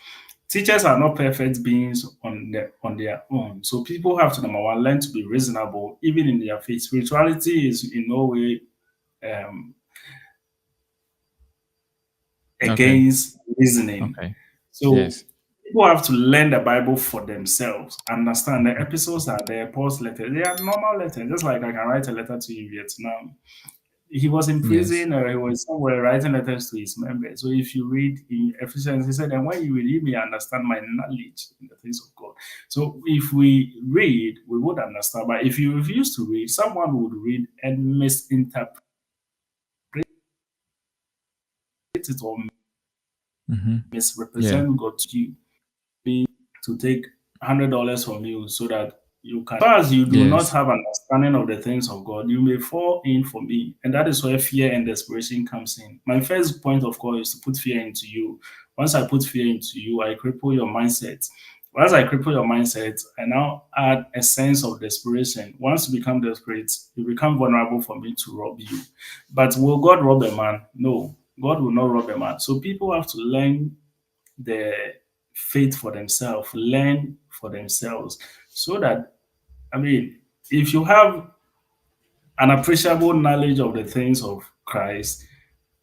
teachers are not perfect beings on their own. So people have to, number one, learn to be reasonable, even in their faith. Spirituality is in no way against reasoning. So people have to learn the Bible for themselves. Understand the episodes are there, Paul's letters. They are normal letters. Just like I can write a letter to you in Vietnam. he was in Yes. prison or he was somewhere writing letters to his members. So if you read in Ephesians, he said, and when you read, you may understand my knowledge in the things of God. So if we read, we would understand. But if you refuse to read, someone would read and misinterpret it or Mm-hmm. Yeah. misrepresent God to you. To take $100 from you so that you can. As far as you do not Yes. have an understanding of the things of God, you may fall in for me. And that is where fear and desperation comes in. My first point of call is to put fear into you. Once I put fear into you, I cripple your mindset. Once I cripple your mindset, I now add a sense of desperation. Once you become desperate, you become vulnerable for me to rob you. But will God rob a man? No, God will not rob a man. So people have to learn the faith for themselves, learn for themselves, so that, I mean, if you have an appreciable knowledge of the things of Christ,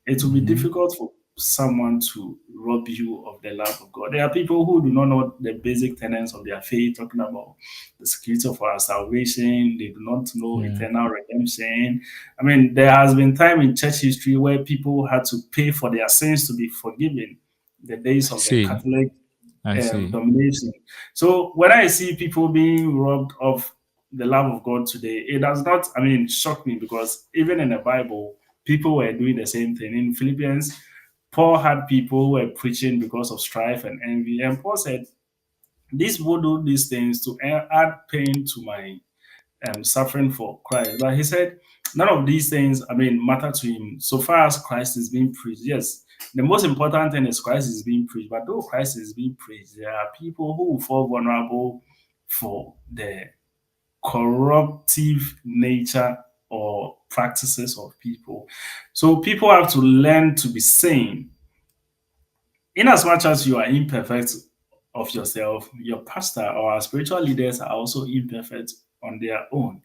it will be Mm-hmm. difficult for someone to rob you of the love of God. There are people who do not know the basic tenets of their faith, talking about the security of our salvation. They do not know Yeah. eternal redemption. I mean, there has been time in church history where people had to pay for their sins to be forgiven. The days I of the see. Catholic I see. domination. So when I see people being robbed of the love of God today, it does not, I mean, shock me, because even in the Bible, people were doing the same thing. In Philippians, Paul had people who were preaching because of strife and envy. And Paul said, these people do these things to add pain to my suffering for Christ. But he said, none of these things, I mean, matter to him so far as Christ is being preached. Yes, the most important thing is Christ is being preached. But though Christ is being preached, there are people who will fall vulnerable for the corruptive nature or practices of people. So people have to learn to be sane. In as much as you are imperfect of yourself, your pastor or our spiritual leaders are also imperfect on their own.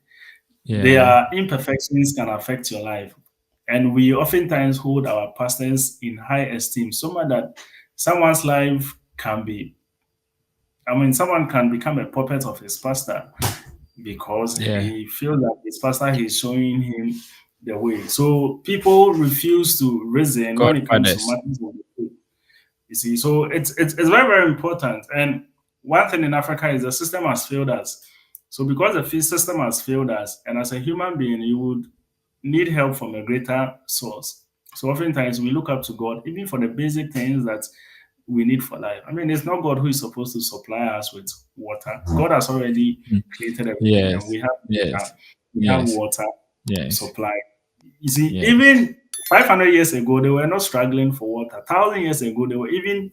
Yeah. Their imperfections can affect your life. And we oftentimes hold our pastors in high esteem, so much that someone's life can be, I mean, someone can become a puppet of his pastor because Yeah. he feels that his pastor is showing him the way. So people refuse to reason when it comes to Godfathers. matters of the faith. You see, so it's very, very important. And one thing in Africa is the system has failed us. So because the system has failed us, and as a human being, you would need help from a greater source. So oftentimes we look up to God, even for the basic things that we need for life. I mean, it's not God who is supposed to supply us with water. God has already Mm. created everything, and Yes. we have Yes. we have Yes. water Yes. supply. You see, Yes. even 500 years ago, they were not struggling for water. 1,000 years ago, they were even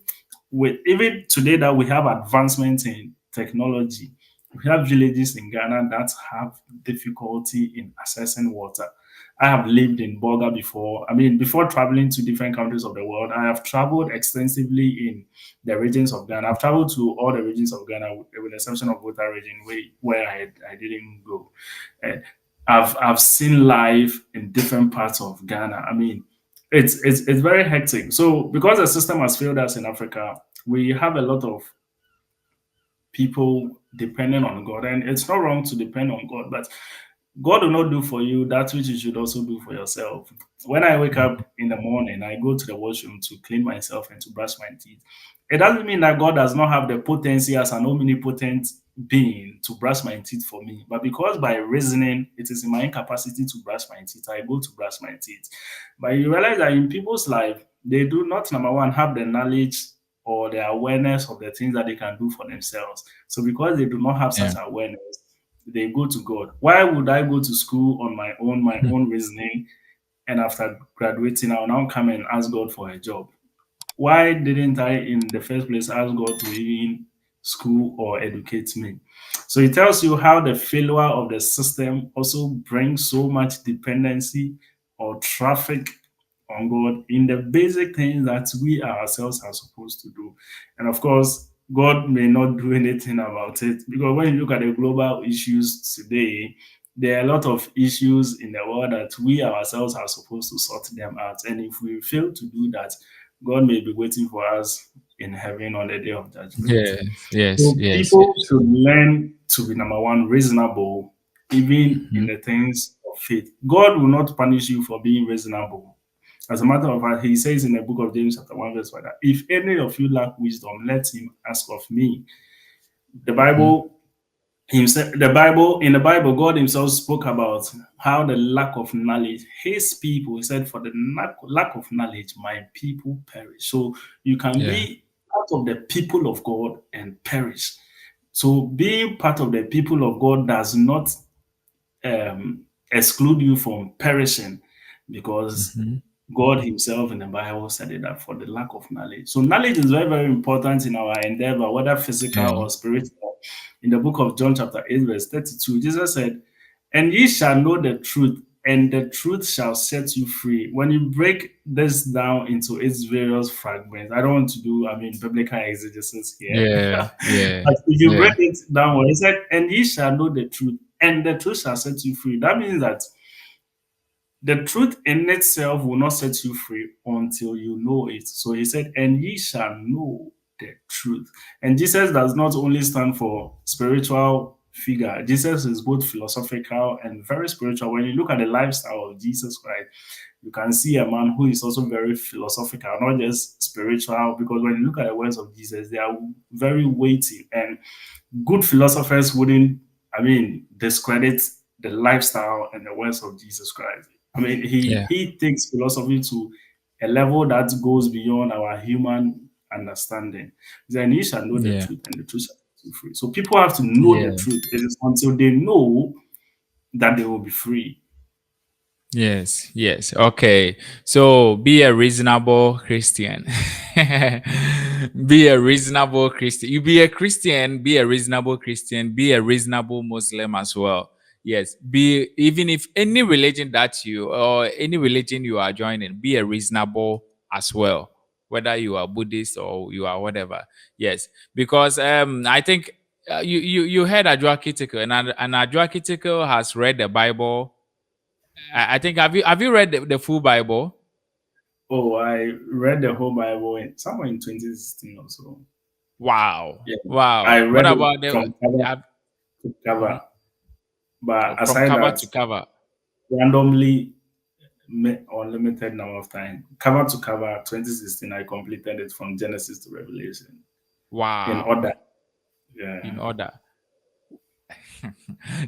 today that we have advancements in technology. We have villages in Ghana that have difficulty in accessing water. I have lived in Boga before. I mean, before traveling to different countries of the world, I have traveled extensively in the regions of Ghana. I've traveled to all the regions of Ghana, with the exception of Volta region, where I didn't go. And I've seen life in different parts of Ghana. I mean, it's very hectic. So because the system has failed us in Africa, we have a lot of people depending on God, and it's not wrong to depend on God, but God will not do for you that which you should also do for yourself. When I wake up in the morning, I go to the washroom to clean myself and to brush my teeth. It doesn't mean that God does not have the potency as an omnipotent being to brush my teeth for me. But because by reasoning, it is in my incapacity to brush my teeth, I go to brush my teeth. But you realize that in people's life, they do not, number one, have the knowledge or the awareness of the things that they can do for themselves. So because they do not have such Yeah. awareness, they go to God. Why would I go to school on my Hmm. own reasoning, and after graduating, I'll now come and ask God for a job? Why didn't I, in the first place, ask God to even school or educate me? So it tells you how the failure of the system also brings so much dependency or traffic on God in the basic things that we ourselves are supposed to do. And of course, God may not do anything about it, because when you look at the global issues today, there are a lot of issues in the world that we ourselves are supposed to sort them out. And if we fail to do that, God may be waiting for us in heaven on the day of judgment. Yes. Yes. So Yes. people Yes. should learn to be, number one, reasonable, even in Mhm. the things of faith. God will not punish you for being reasonable. As a matter of fact, he says in the book of James, chapter 1, verse 5, that if any of you lack wisdom, let him ask of me. The Bible himself, in the Bible, God himself spoke about how the lack of knowledge, his people, he said, for the lack of knowledge, my people perish. So you can Yeah. be part of the people of God and perish. So being part of the people of God does not exclude you from perishing, because God himself in the Bible said it, that for the lack of knowledge. So knowledge is very, very important in our endeavor, whether physical Yeah. or spiritual. In the book of John chapter 8 verse 32, Jesus said, and ye shall know the truth, and the truth shall set you free. When you break this down into its various fragments, I don't want to do, biblical exegesis here. Yeah. Yeah. But if you Yeah. break it down, well, he said, and ye shall know the truth, and the truth shall set you free. That means that the truth in itself will not set you free until you know it. So he said, and ye shall know the truth. And Jesus does not only stand for spiritual figure. Jesus is both philosophical and very spiritual. When you look at the lifestyle of Jesus Christ, you can see a man who is also very philosophical, not just spiritual, because when you look at the words of Jesus, they are very weighty, and good philosophers wouldn't, discredit the lifestyle and the words of Jesus Christ. Yeah. He takes philosophy to a level that goes beyond our human understanding. Then you shall know the Yeah. truth, and the truth shall set you free. So people have to know the Yeah. truth. It is until they know that they will be free. Yes, yes. Okay. So be a reasonable Christian. Be a reasonable Christian. You be a Christian, be a reasonable Christian, be a reasonable Muslim as well. Yes. Be, even if any religion that you, or any religion you are joining, be a reasonable as well. Whether you are Buddhist or you are whatever. Yes. Because I think you heard Adjoa Kitiko, and Adjoa Kitiko has read the Bible. I think, have you read the full Bible? Oh, I read the whole Bible somewhere in 2016 or so. Wow, Yeah, I wow. What read it about the from cover to cover. But from aside cover that, to cover? randomly, unlimited number of time, cover to cover, 2016, I completed it from Genesis to Revelation in Wow, order. Yeah. in order.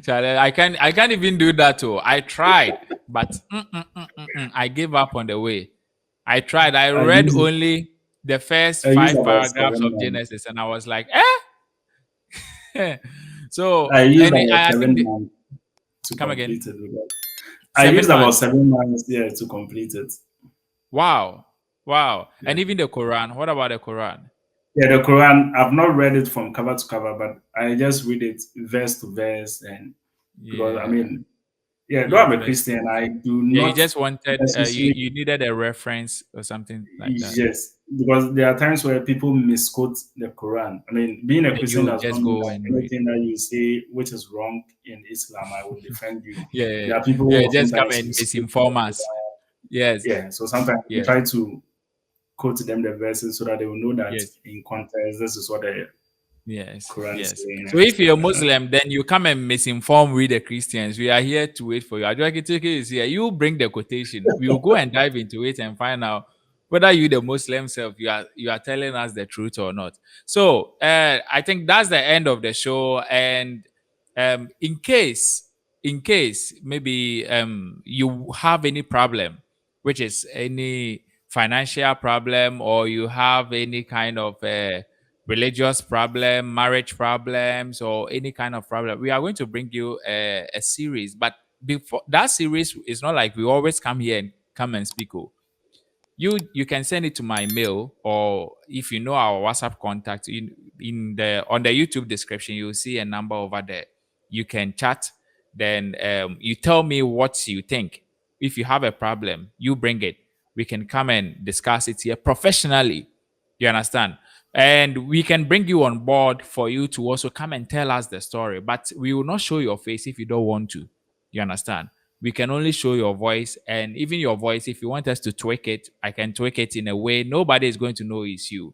So I can't even do that too. I tried, but I gave up on the way. I tried. I I read used only the first I used five about paragraphs 7 of months. Genesis, and I was like, eh. So I used and about I think 7 months to come again. complete it. I used Seven about months. 7 months, yeah, to complete it. Wow. Wow. Yeah. And even the Quran. What about the Quran? Yeah, the Quran, I've not read it from cover to cover, but I just read it verse to verse. And because, Yeah. yeah, though Yeah. I'm a Verse Christian, to I verse. do Yeah, you not just wanted necessarily. you needed a reference or something like that. Yes, because there are times where people misquote the Quran. Being a Then Christian you does not just mean go that and read. anything that you say which is wrong in Islam, I will defend you. Yeah, yeah, There are people yeah. who Just come oftentimes and misquote the misinform us. Quran. Yes. Yeah, so sometimes we Yes. try to quote them the verses so that they will know that Yes. in context, this is what the Yes, Quran is yes. saying So and if stuff you're a like that. Muslim, then you come and misinform with the Christians. We are here to wait for you. Adwakiteke is here. You bring the quotation. We will go and dive into it and find out whether you, the Muslim self, you are telling us the truth or not. So I think that's the end of the show. And in case maybe you have any problem, which is any financial problem, or you have any kind of religious problem, marriage problems, or any kind of problem, we are going to bring you a series. But before that series, it's not like we always come here and come and speak. Oh, you can send it to my mail, or if you know our WhatsApp contact in the on the YouTube description, you'll see a number over there. You can chat. Then you tell me what you think. If you have a problem, you bring it. We can come and discuss it here professionally. You understand? And we can bring you on board for you to also come and tell us the story. But we will not show your face if you don't want to. You understand? We can only show your voice, and even your voice, if you want us to tweak it, I can tweak it in a way nobody is going to know it's you.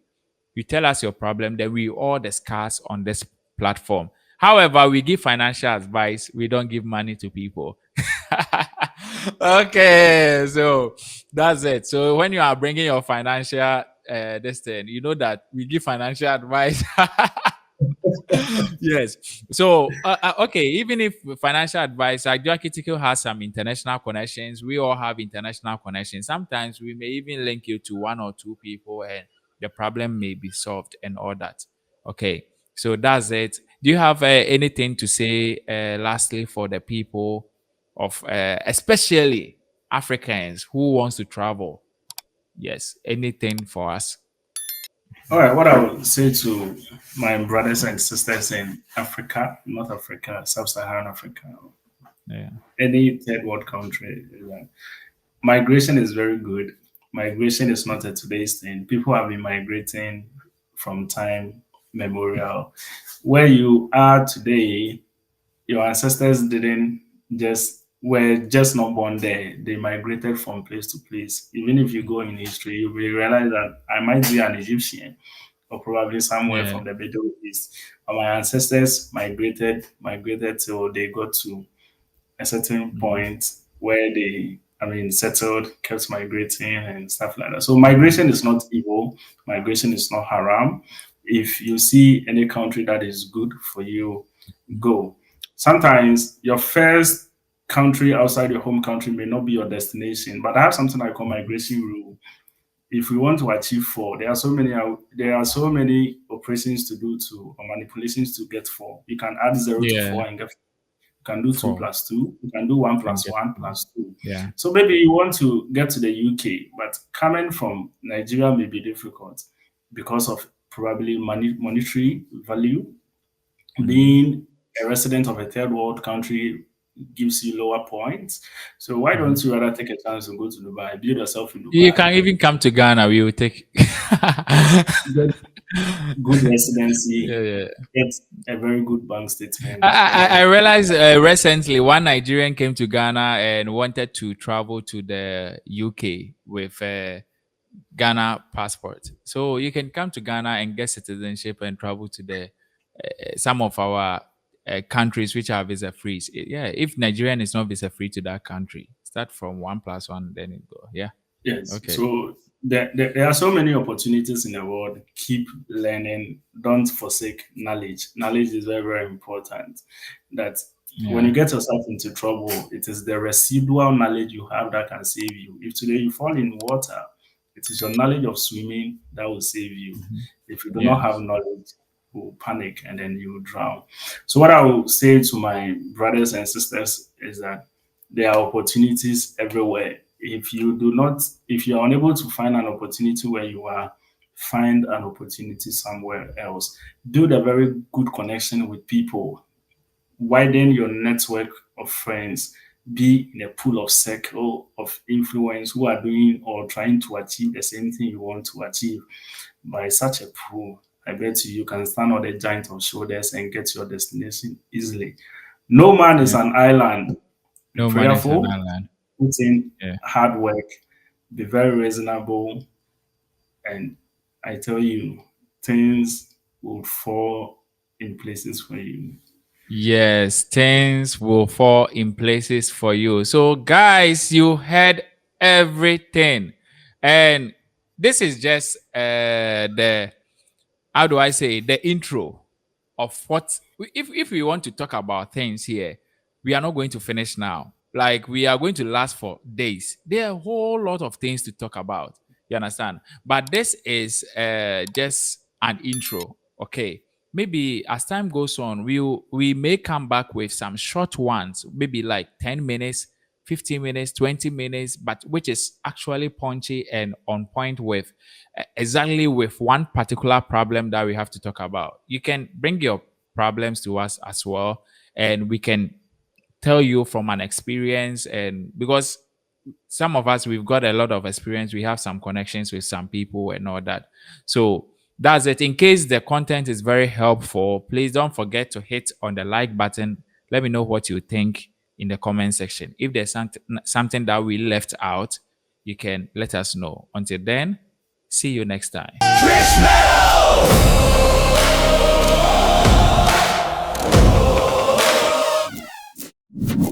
You tell us your problem, then we all discuss on this platform. However, we give financial advice, we don't give money to people. Okay, so that's it. So when you are bringing your financial this thing, you know that we give financial advice. Yes. So, okay, even if financial advice, like Joakitiko has some international connections, we all have international connections. Sometimes we may even link you to one or two people and the problem may be solved and all that. Okay. So that's it. Do you have anything to say lastly for the people of, especially Africans who wants to travel? Yes. Anything for us? All right, what I would say to my brothers and sisters in Africa, North Africa, Sub-Saharan Africa, Yeah. any third world country, is that migration is very good. Migration is not a today's thing. People have been migrating from time memorial. Where you are today, your ancestors didn't just were just not born there. They migrated from place to place. Even if you go in history, you will realize that I might be an Egyptian or probably somewhere Yeah. from the Middle East. But my ancestors migrated till they got to a certain Mhm. point where they, I mean, settled, kept migrating and stuff like that. So migration is not evil. Migration is not haram. If you see any country that is good for you, go. Sometimes your first country outside your home country may not be your destination, but I have something I call migration rule. If we want to achieve four, there are so many operations to do to or manipulations to get four. You can add zero to Yeah. four and get, you can do two For plus two. You can do one and plus get one plus two. yeah. So maybe you want to get to the UK, but coming from Nigeria may be difficult because of probably monetary value. Mhm. Being a resident of a third world country gives you lower points. So why don't Mhm. you rather take a chance and go to Dubai, build yourself in You Dubai, can even come to Ghana. We will take. get good residency, Yeah, yeah. get a very good bank I, statement, and I then realized recently one Nigerian came to Ghana and wanted to travel to the UK with Ghana passport. So you can come to Ghana and get citizenship and travel to the some of our countries which are visa free. Yeah, if Nigerian is not visa free to that country, start from 1+1, then it go. Yeah. yes. Okay. So there are so many opportunities in the world. Keep learning. Don't forsake knowledge. Knowledge is very, very important. That when you Yeah. get yourself into trouble, it is the residual knowledge you have that can save you. If today you fall in water, it is your knowledge of swimming that will save you. Mhm. If you do not have Yes. knowledge, you will panic and then you will drown. So what I will say to my brothers and sisters is that there are opportunities everywhere. If you are unable to find an opportunity where you are, find an opportunity somewhere else. Build a very good connection with people. Widen your network of friends. Be in a pool of circle of influence who are doing or trying to achieve the same thing you want to achieve. By such a pool, I bet you can stand on the giant of shoulders and get your destination easily. No man is Yeah. an island. Be No man is an prayerful, island. put in Yeah. hard work, be very reasonable, and I tell you, things will fall in places for you. Yes, things will fall in places for you. So, guys, you heard everything. And this is just the, how do I say, the intro of what, if we want to talk about things here, we are not going to finish now. Like, we are going to last for days. There are a whole lot of things to talk about. You understand? But this is just an intro. Okay. Maybe as time goes on, we may come back with some short ones, maybe like 10 minutes, 15 minutes, 20 minutes, but which is actually punchy and on point with exactly with one particular problem that we have to talk about. You can bring your problems to us as well, and we can tell you from an experience. And because some of us, we've got a lot of experience, we have some connections with some people and all that. So that's it. In case the content is very helpful, please don't forget to hit on the like button. Let me know what you think in the comment section. If there's something that we left out, you can let us know. Until then, see you next time. Criss Mettle!